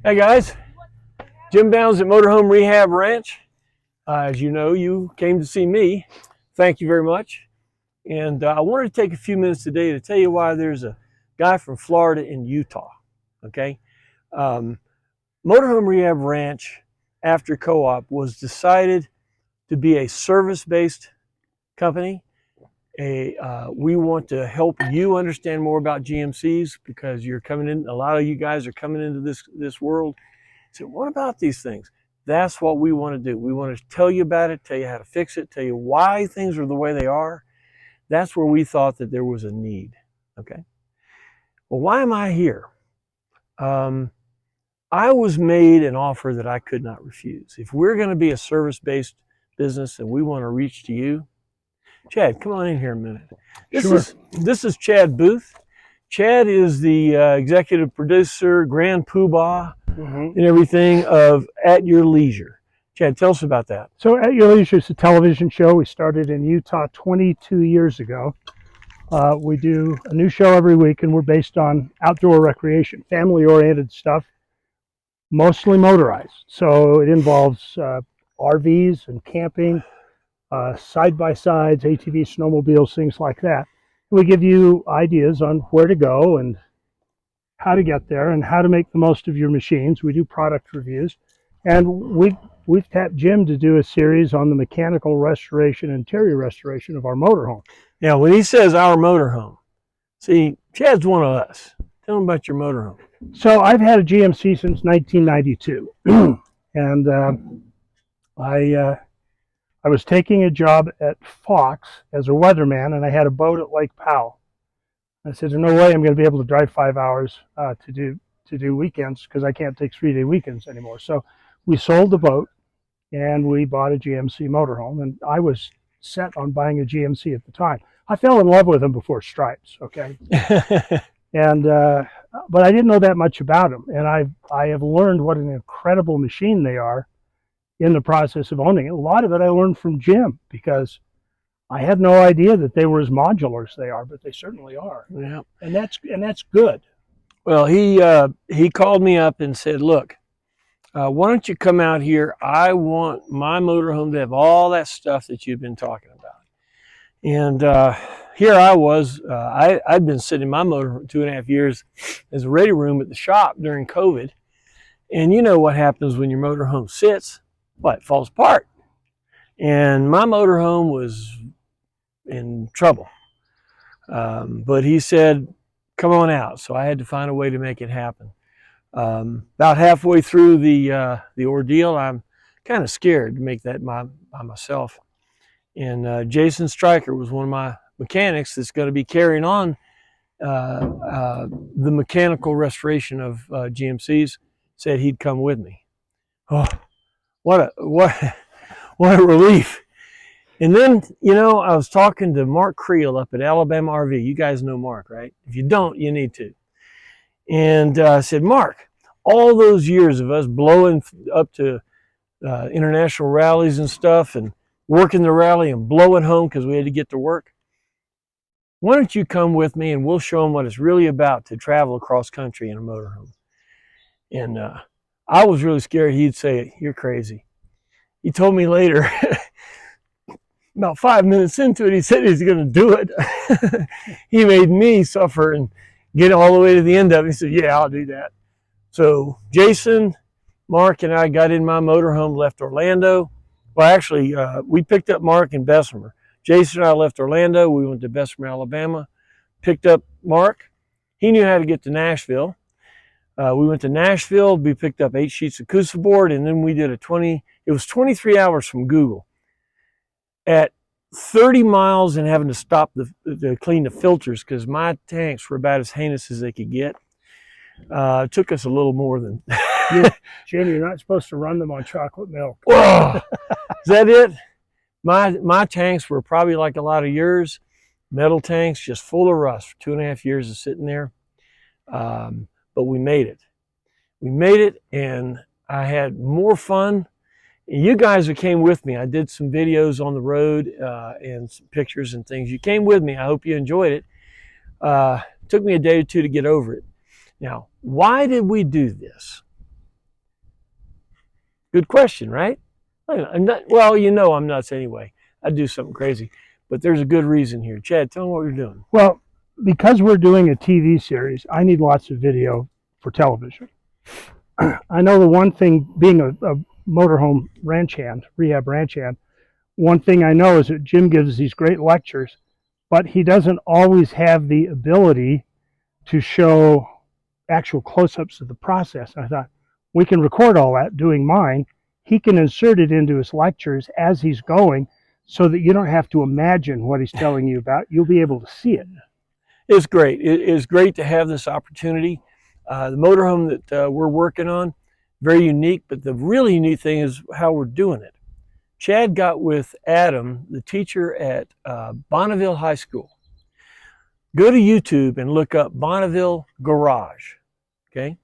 Hey guys, Jim Downs at Motorhome Rehab Ranch. As you know, you came to see me. Thank you very much. And I wanted to take a few minutes today to tell you why there's a guy from Florida in Utah. Okay, um, Motorhome Rehab Ranch, after co-op, was decided to be a service-based company. We want to help you understand more about GMCs because you're coming in. A lot of you guys are coming into this world. So what about these things? That's what we want to do. We want to tell you about it, tell you how to fix it, tell you why things are the way they are. That's where we thought that there was a need. Okay. Well, why am I here? I was made an offer that I could not refuse. If we're going to be a service-based business and we want to reach to you, Chad, come on in here a minute. This is Chad Booth. Chad is the executive producer, grand poobah, and everything of At Your Leisure. Chad, tell us about that. So At Your Leisure is a television show. We started in Utah 22 years ago. We do a new show every week, and we're based on outdoor recreation, family-oriented stuff, mostly motorized. So it involves RVs and camping, side-by-sides, ATVs, snowmobiles, things like that. We give you ideas on where to go and how to get there and how to make the most of your machines. We do product reviews, and we've tapped Jim to do a series on the mechanical restoration, interior restoration of our motorhome. Now, when he says our motorhome, see, Chad's one of us. Tell him about your motorhome. So I've had a GMC since 1992, and I was taking a job at Fox as a weatherman, and I had a boat at Lake Powell. I said, there's no way I'm going to be able to drive 5 hours to do weekends because I can't take 3-day weekends anymore. So we sold the boat and we bought a GMC motorhome, and I was set on buying a GMC at the time. I fell in love with them before Stripes, okay? And but I didn't know that much about them, and I have learned what an incredible machine they are in the process of owning it. A lot of it I learned from Jim because I had no idea that they were as modular as they are, but they certainly are. Yeah, and that's good. Well, he called me up and said, "Look, why don't you come out here? I want my motorhome to have all that stuff that you've been talking about." And here I was. I'd been sitting in my motorhome 2.5 years as a ready room at the shop during COVID, and you know what happens when your motorhome sits? What? It falls apart. And my motorhome was in trouble. But he said, come on out. So I had to find a way to make it happen. About halfway through the ordeal, I'm kind of scared to make that by myself. And Jason Stryker was one of my mechanics that's going to be carrying on the mechanical restoration of GMCs, said he'd come with me. Oh, what a relief. And then, you know, I was talking to Mark Creel up at Alabama RV. You guys know Mark, right? If you don't, you need to. And I said, Mark, all those years of us blowing up to international rallies and stuff and working the rally and blowing home because we had to get to work, why don't you come with me and we'll show them what it's really about to travel across country in a motorhome. And I was really scared he'd say, you're crazy. He told me later, about 5 minutes into it, he said he's going to do it. He made me suffer and get all the way to the end of it. He said, yeah, I'll do that. So Jason, Mark, and I got in my motorhome, left Orlando. Well, actually, we picked up Mark in Bessemer. Jason and I left Orlando. We went to Bessemer, Alabama, picked up Mark. He knew how to get to Nashville. We went to Nashville. We picked up 8 sheets of Coosa board, and then we did it was 23 hours from Google. At 30 miles and having to stop to clean the filters because my tanks were about as heinous as they could get. It took us a little more than... Jim, you're not supposed to run them on chocolate milk. Whoa! Is that it? My tanks were probably like a lot of yours. Metal tanks, just full of rust for 2.5 years of sitting there. But we made it. We made it, and I had more fun. You guys who came with me, I did some videos on the road and some pictures and things. You came with me. I hope you enjoyed it. Took me a day or two to get over it. Now, why did we do this? Good question, right? I'm not, well, you know I'm nuts anyway. I do something crazy. But there's a good reason here. Chad, tell me what you're doing. Well, because we're doing a TV series, I need lots of video for television. I know the one thing, being a motorhome ranch hand, rehab ranch hand, one thing I know is that Jim gives these great lectures, but he doesn't always have the ability to show actual close-ups of the process. And I thought, we can record all that doing mine. He can insert it into his lectures as he's going so that you don't have to imagine what he's telling you about. You'll be able to see it. It's great. It is great to have this opportunity. The motorhome that we're working on, very unique, but the really unique thing is how we're doing it. Chad got with Adam, the teacher at Bonneville High School. Go to YouTube and look up Bonneville Garage, okay?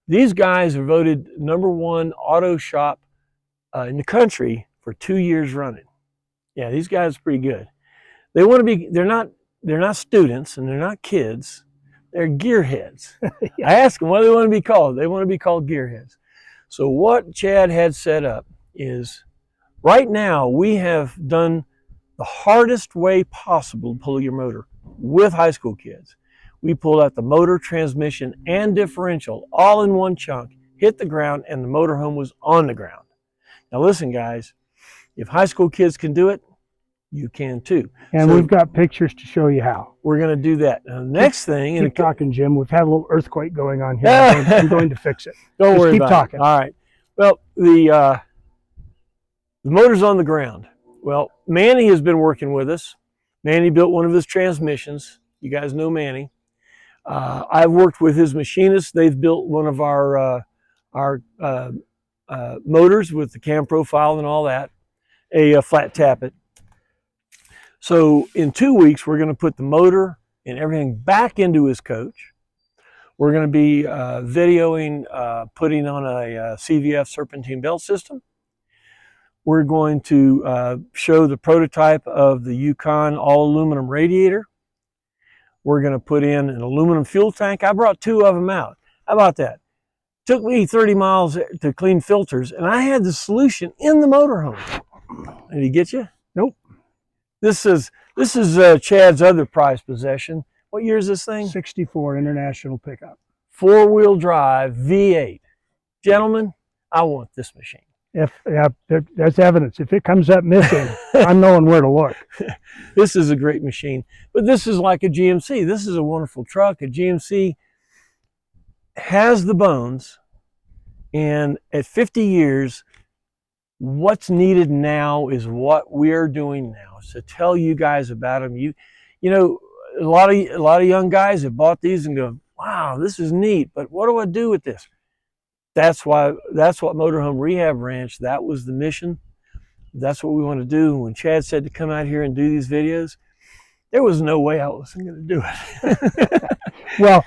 These guys are voted #1 auto shop in the country for 2 years running. Yeah, these guys are pretty good. They want to be, they're not students and they're not kids. They're gearheads. Yeah. I asked them what do they want to be called. They want to be called gearheads. So what Chad had set up is, right now we have done the hardest way possible to pull your motor with high school kids. We pulled out the motor, transmission, and differential all in one chunk, hit the ground, and the motorhome was on the ground. Now listen, guys, if high school kids can do it, you can too. And so we've got pictures to show you how. We're going to do that. Now, the next thing... Keep talking, Jim. We've had a little earthquake going on here. I'm going to fix it. Don't worry keep about talking. It. All right. Well, the motor's on the ground. Well, Manny has been working with us. Manny built one of his transmissions. You guys know Manny. I've worked with his machinists. They've built one of our motors with the cam profile and all that, a flat tappet. So in 2 weeks, we're going to put the motor and everything back into his coach. We're going to be videoing, putting on a CVF serpentine belt system. We're going to show the prototype of the Yukon all aluminum radiator. We're going to put in an aluminum fuel tank. I brought 2 of them out. How about that? Took me 30 miles to clean filters, and I had the solution in the motorhome. Did he get you? Nope. This is Chad's other prized possession. What year is this thing? 64 International pickup. 4-wheel drive V8. Gentlemen, I want this machine. There's evidence. If it comes up missing, I'm knowing where to look. This is a great machine. But this is like a GMC. This is a wonderful truck. A GMC has the bones, and at 50 years, what's needed now is what we're doing now. So tell you guys about them. You know, a lot of young guys have bought these and go, wow, this is neat, but what do I do with this? That's what Motorhome Rehab Ranch, that was the mission. That's what we want to do. When Chad said to come out here and do these videos, there was no way I wasn't going to do it. Well,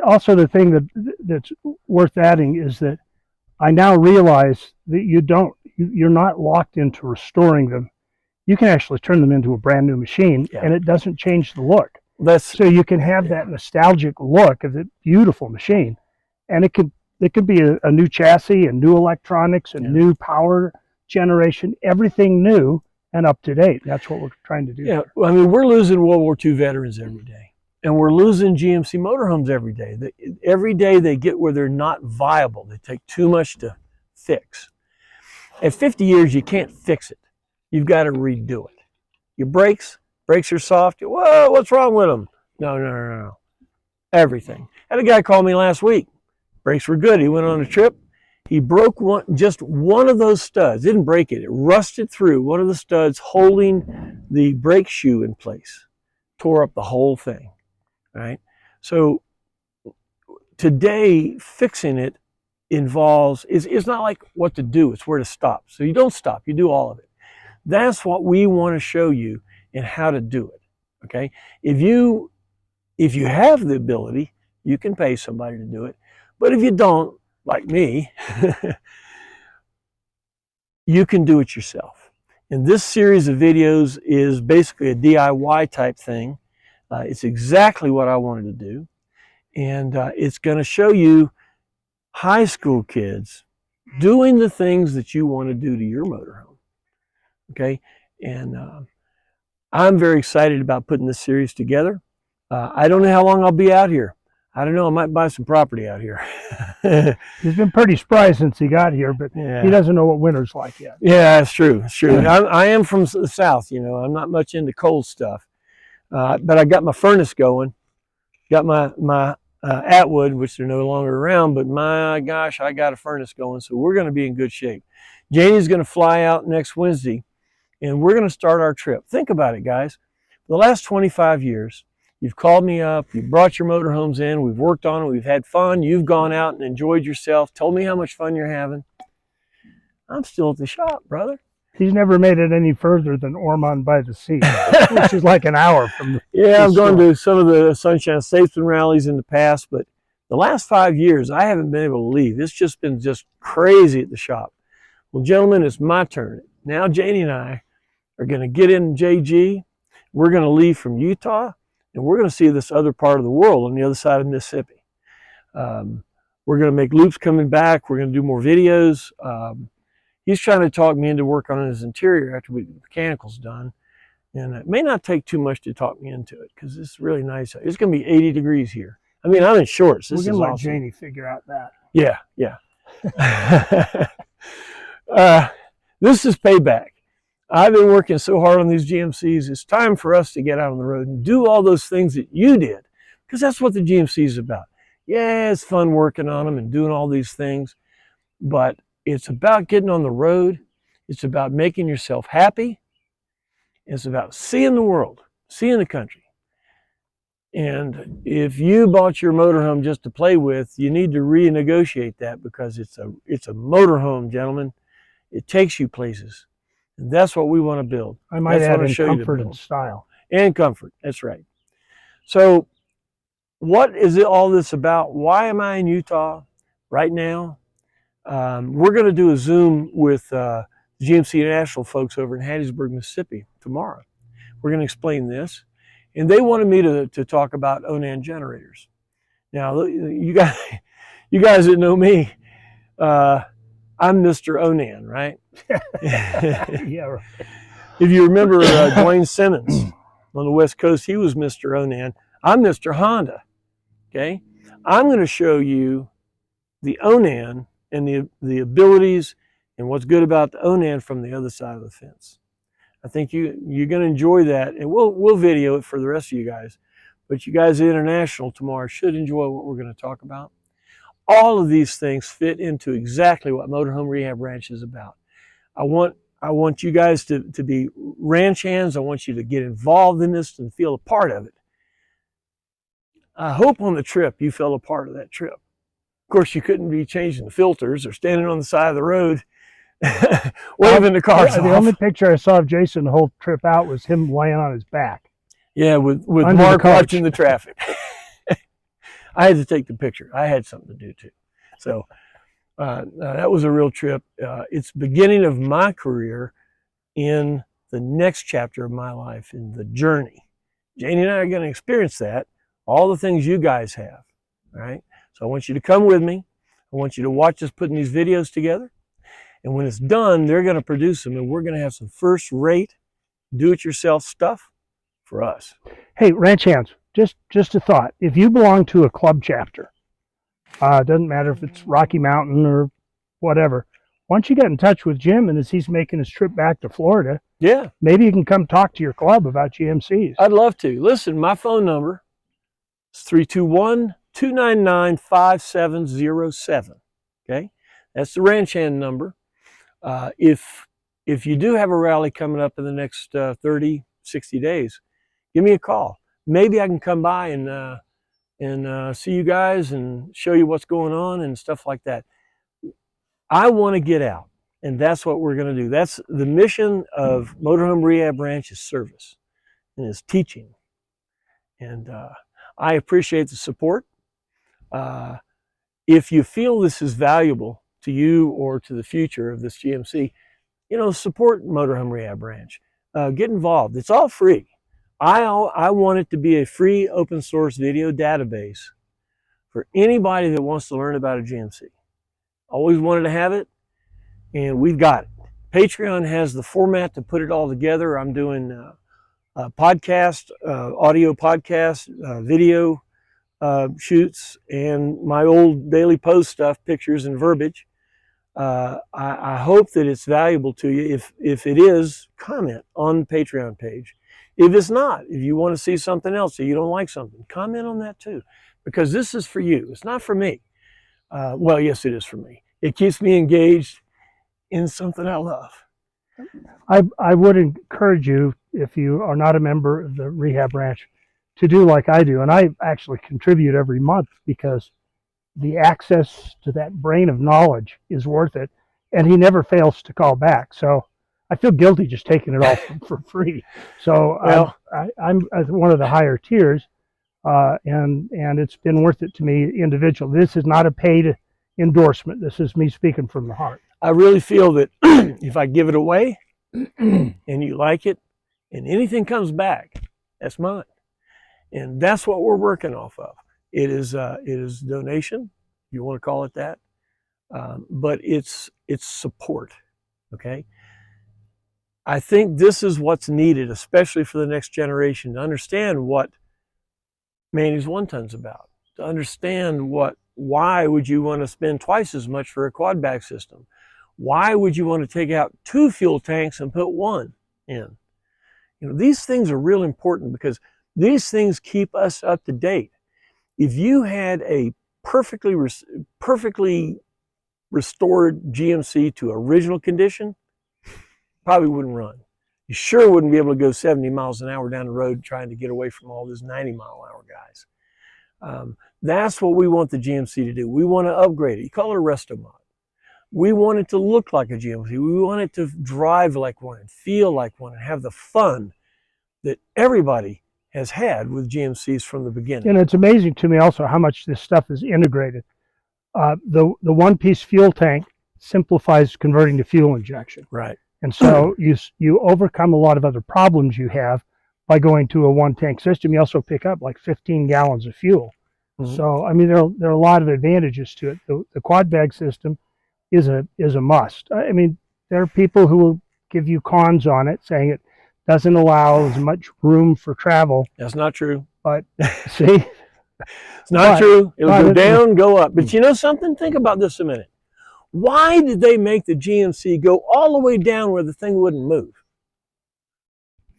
also the thing that's worth adding is that I now realize that you're not locked into restoring them. You can actually turn them into a brand new machine, yeah, and it doesn't change the look. So you can have that nostalgic look of the beautiful machine, and it could be a new chassis and new electronics and new power generation, everything new and up to date. That's what we're trying to do. Yeah, well, I mean, we're losing World War II veterans every day, and we're losing GMC motorhomes every day. Every day they get where they're not viable. They take too much to fix. At 50 years, you can't fix it. You've got to redo it. Your brakes are soft. Whoa, what's wrong with them? No. Everything. I had a guy call me last week. Brakes were good. He went on a trip. He broke just one of those studs. Didn't break it. It rusted through one of the studs holding the brake shoe in place. Tore up the whole thing. Right? So today, fixing it involves, it's not like what to do, it's where to stop. So you don't stop, you do all of it. That's what we want to show you and how to do it. Okay? If you have the ability, you can pay somebody to do it. But if you don't, like me, you can do it yourself. And this series of videos is basically a DIY type thing. It's exactly what I wanted to do. And it's going to show you high school kids doing the things that you want to do to your motorhome. Okay, and I'm very excited about putting this series together. I don't know how long I'll be out here. I don't know. I might buy some property out here. He's been pretty spry since he got here, but Yeah. he doesn't know what winter's like yet. Yeah, that's true. It's true. I am from the South, you know. I'm not much into cold stuff. But I got my furnace going. Got my Atwood, which they're no longer around, but my gosh, I got a furnace going. So we're going to be in good shape. Janie's going to fly out next Wednesday, and we're going to start our trip. Think about it, guys. For the last 25 years, you've called me up, you've brought your motorhomes in, we've worked on it, we've had fun, you've gone out and enjoyed yourself, told me how much fun you're having. I'm still at the shop, brother. He's never made it any further than Ormond by the Sea, which is like an hour from the Yeah, I've gone to some of the Sunshine Statesman rallies in the past, but the last 5 years, I haven't been able to leave. It's just been just crazy at the shop. Well, gentlemen, it's my turn. Now Janie and I are going to get in JayGee. We're going to leave from Utah, and we're going to see this other part of the world on the other side of Mississippi. We're going to make loops coming back. We're going to do more videos. He's trying to talk me into work on his interior after the mechanical's done. And it may not take too much to talk me into it because it's really nice. It's going to be 80 degrees here. I mean, I'm in shorts. This We're going is to let awesome. Janie figure out that. Yeah, yeah. This is payback. I've been working so hard on these GMCs. It's time for us to get out on the road and do all those things that you did, because that's what the GMC is about. Yeah, it's fun working on them and doing all these things, but it's about getting on the road. It's about making yourself happy. It's about seeing the world, seeing the country. And if you bought your motorhome just to play with, you need to renegotiate that, because it's a motorhome, gentlemen. It takes you places. And that's what we want to build. I might That's add what I in show you to comfort build. and style. And comfort, that's right. So what is it all this about? Why am I in Utah right now? We're going to do a Zoom with GMC International folks over in Hattiesburg, Mississippi tomorrow. We're going to explain this. And they wanted me to talk about Onan generators. Now, you guys that know me, I'm Mr. Onan, right? Yeah, right. If you remember Dwayne Simmons on the West Coast, he was Mr. Onan. I'm Mr. Honda, okay? I'm going to show you the Onan and the abilities and what's good about the Onan from the other side of the fence. I think you're going to enjoy that, and we'll video it for the rest of you guys. But you guys at International tomorrow should enjoy what we're going to talk about. All of these things fit into exactly what Motorhome Rehab Ranch is about. I want you guys to be ranch hands. I want you to get involved in this and feel a part of it. I hope on the trip you felt a part of that trip. Of course, you couldn't be changing the filters or standing on the side of the road waving the cars off. The only picture I saw of Jason the whole trip out was him laying on his back. Yeah, with Mark watching the traffic. I had to take the picture. I had something to do too. So that was a real trip. It's the beginning of my career in the next chapter of my life, in the journey. Janie and I are going to experience that, all the things you guys have, all right? So I want you to come with me. I want you to watch us putting these videos together. And when it's done, they're going to produce them, and we're going to have some first-rate, do-it-yourself stuff for us. Hey, ranch hands, just a thought. If you belong to a club chapter, it doesn't matter if it's Rocky Mountain or whatever, why don't you get in touch with Jim, and as he's making his trip back to Florida, yeah, maybe you can come talk to your club about GMCs. I'd love to. Listen, my phone number is 321-299-5707. Okay, that's the ranch hand number. If you do have a rally coming up in the next 30, 60 days, give me a call. Maybe I can come by and see you guys and show you what's going on and stuff like that. I want to get out, and that's what we're going to do. That's the mission of Motorhome Rehab Ranch, is service and is teaching. And I appreciate the support. If you feel this is valuable to you or to the future of this GMC, support Motorhome Rehab Ranch. Get involved. It's all free. I want it to be a free open source video database for anybody that wants to learn about a GMC. Always wanted to have it. and we've got it. Patreon has the format to put it all together. I'm doing podcast, audio podcast, video shoots, and my old daily post stuff, pictures and verbiage. I hope that it's valuable to you. If it is, comment on the Patreon page. If it's not, if you want to see something else or you don't like something, comment on that too, because this is for you. It's not for me. Well, yes, it is for me. It keeps me engaged in something I love. I would encourage you, if you are not a member of the Rehab Ranch, to do like I do. And I actually contribute every month because the access to that brain of knowledge is worth it. And he never fails to call back. So I feel guilty just taking it all for free. So Well, I'm one of the higher tiers, and it's been worth it to me individually. This is not a paid endorsement. This is me speaking from the heart. I really feel that if I give it away and you like it and anything comes back, that's mine. And that's what we're working off of. It is donation, if you want to call it that, but it's support, okay? I think this is what's needed, especially for the next generation, to understand what Manny's One Ton's about, to understand why would you want to spend twice as much for a quad bag system? Why would you want to take out 2 fuel tanks and put 1 in? You know, these things are real important because these things keep us up to date. If you had a perfectly restored GMC to original condition, probably wouldn't run. You sure wouldn't be able to go 70 miles an hour down the road trying to get away from all those 90-mile-an-hour guys. That's what we want the GMC to do. We want to upgrade it. You call it a resto mod. We want it to look like a GMC. We want it to drive like one and feel like one and have the fun that everybody has had with GMCs from the beginning. And it's amazing to me also how much this stuff is integrated. The one-piece fuel tank simplifies converting to fuel injection. Right. And so you overcome a lot of other problems you have by going to a one-tank system. You also pick up like 15 gallons of fuel. Mm-hmm. So, I mean, there are a lot of advantages to it. The quad bag system is a must. I mean, there are people who will give you cons on it, saying it doesn't allow as much room for travel. That's not true. But see, it's not true. It'll go down, go up. But you know something? Think about this a minute. Why did they make the GMC go all the way down where the thing wouldn't move?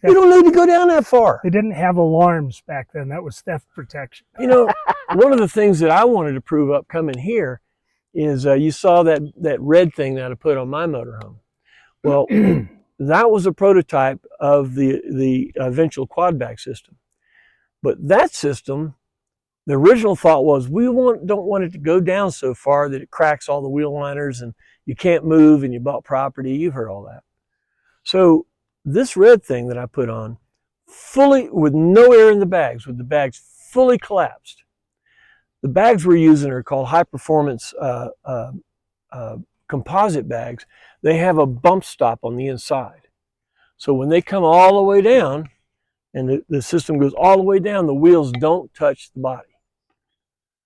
You don't need to go down that far. They didn't have alarms back then. That was theft protection. You know, one of the things that I wanted to prove up coming here is you saw that red thing that I put on my motorhome. Well, that was a prototype of the eventual quad bag system. But that system, the original thought was we don't want it to go down so far that it cracks all the wheel liners and you can't move and you bought property. You've heard all that. So this red thing that I put on, fully with no air in the bags, with the bags fully collapsed. The bags we're using are called high performance composite bags. They have a bump stop on the inside. So when they come all the way down and the system goes all the way down, the wheels don't touch the body.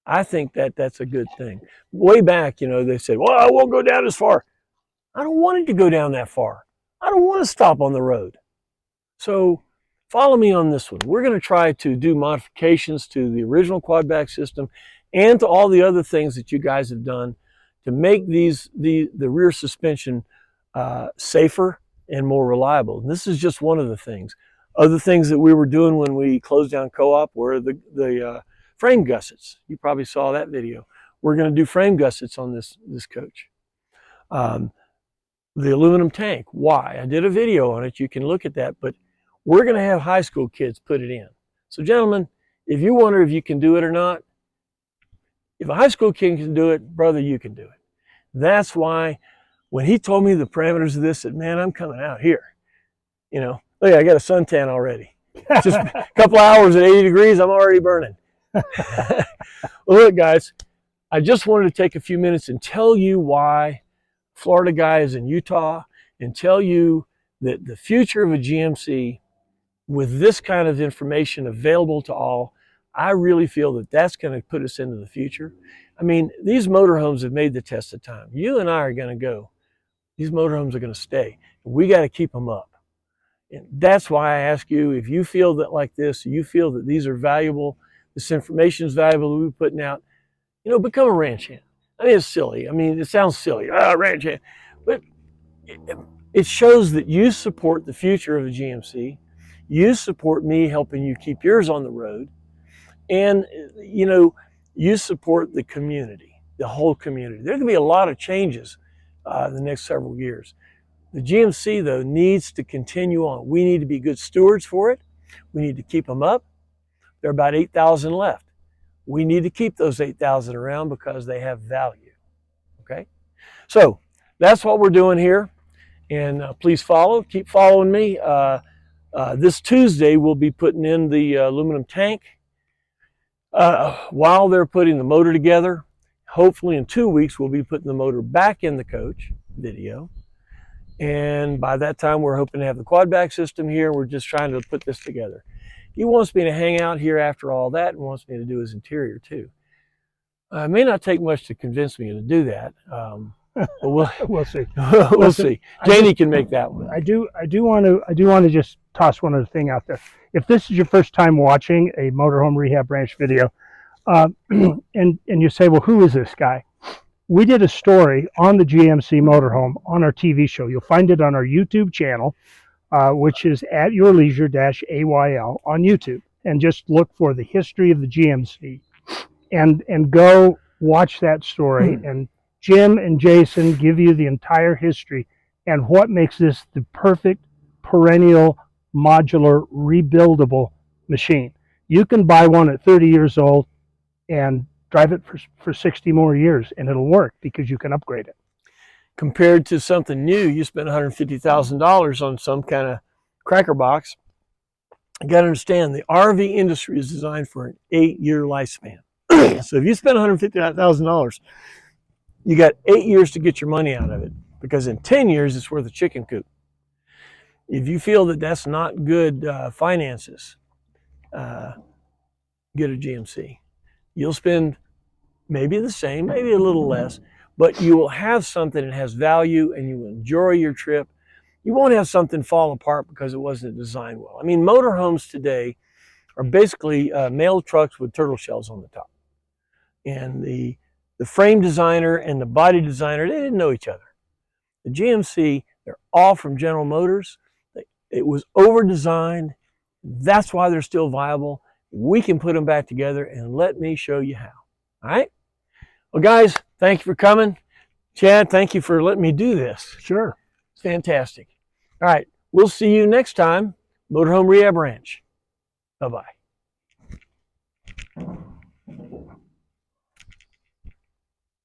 I think that's a good thing. Way back, you know, they said, well, I won't go down as far. I don't want it to go down that far. I don't want to stop on the road. So follow me on this one. We're going to try to do modifications to the original quad bag system and to all the other things that you guys have done to make the rear suspension safer and more reliable. And this is just one of the things. Other things that we were doing when we closed down Co-op were the frame gussets. You probably saw that video. We're going to do frame gussets on this coach. The aluminum tank. Why? I did a video on it. You can look at that. But we're going to have high school kids put it in. So gentlemen, if you wonder if you can do it or not, if a high school kid can do it, brother, you can do it. That's why when he told me the parameters of this, I said, man, I'm coming out here. You know, look, I got a suntan already. Just a couple hours at 80 degrees, I'm already burning. Well, look, guys, I just wanted to take a few minutes and tell you why Florida guy is in Utah and tell you that the future of a GMC with this kind of information available to all, I really feel that that's going to put us into the future. I mean, these motorhomes have made the test of time. You and I are going to go these motorhomes are going to stay. We got to keep them up. And that's why I ask you, if you feel that like this, you feel that these are valuable, this information is valuable that we're putting out, you know, become a ranch hand. I mean, it's silly. I mean, it sounds silly, ranch hand. But it shows that you support the future of the GMC. You support me helping you keep yours on the road. And, you know, you support the community, the whole community. There can be a lot of changes in the next several years. The GMC, though, needs to continue on. We need to be good stewards for it. We need to keep them up. There are about 8,000 left. We need to keep those 8,000 around because they have value. Okay? So that's what we're doing here. And please follow. Keep following me. This Tuesday, we'll be putting in the aluminum tank while they're putting the motor together. Hopefully in 2 weeks, we'll be putting the motor back in the coach video. And by that time, we're hoping to have the quad back system here. We're just trying to put this together. He wants me to hang out here after all that and wants me to do his interior too. It may not take much to convince me to do that. But we'll see. We'll see. JayGee can make that one. I do want to just toss one other thing out there. If this is your first time watching a motorhome rehab ranch video, and you say, well, who is this guy? We did a story on the GMC motorhome on our TV show. You'll find it on our YouTube channel, which is at Your Leisure-AYL on YouTube. And just look for the history of the GMC, and go watch that story. And Jim and Jason give you the entire history and what makes this the perfect perennial modular rebuildable machine. You can buy one at 30 years old and drive it for 60 more years and it'll work because you can upgrade it. Compared to something new, you spend $150,000 on some kind of cracker box. You got to understand, the RV industry is designed for an 8-year lifespan. So if you spend $150,000, you got 8 years to get your money out of it, because in 10 years, it's worth a chicken coop. If you feel that that's not good finances, get a GMC. You'll spend maybe the same, maybe a little less, but you will have something that has value and you will enjoy your trip. You won't have something fall apart because it wasn't designed well. I mean, motorhomes today are basically mail trucks with turtle shells on the top. And the frame designer and the body designer, they didn't know each other. The GMC, they're all from General Motors. It was over-designed. That's why they're still viable. We can put them back together, and let me show you how. All right? Well, guys, thank you for coming. Chad, thank you for letting me do this. Sure. It's fantastic. All right, we'll see you next time, Motorhome Rehab Ranch. Bye-bye.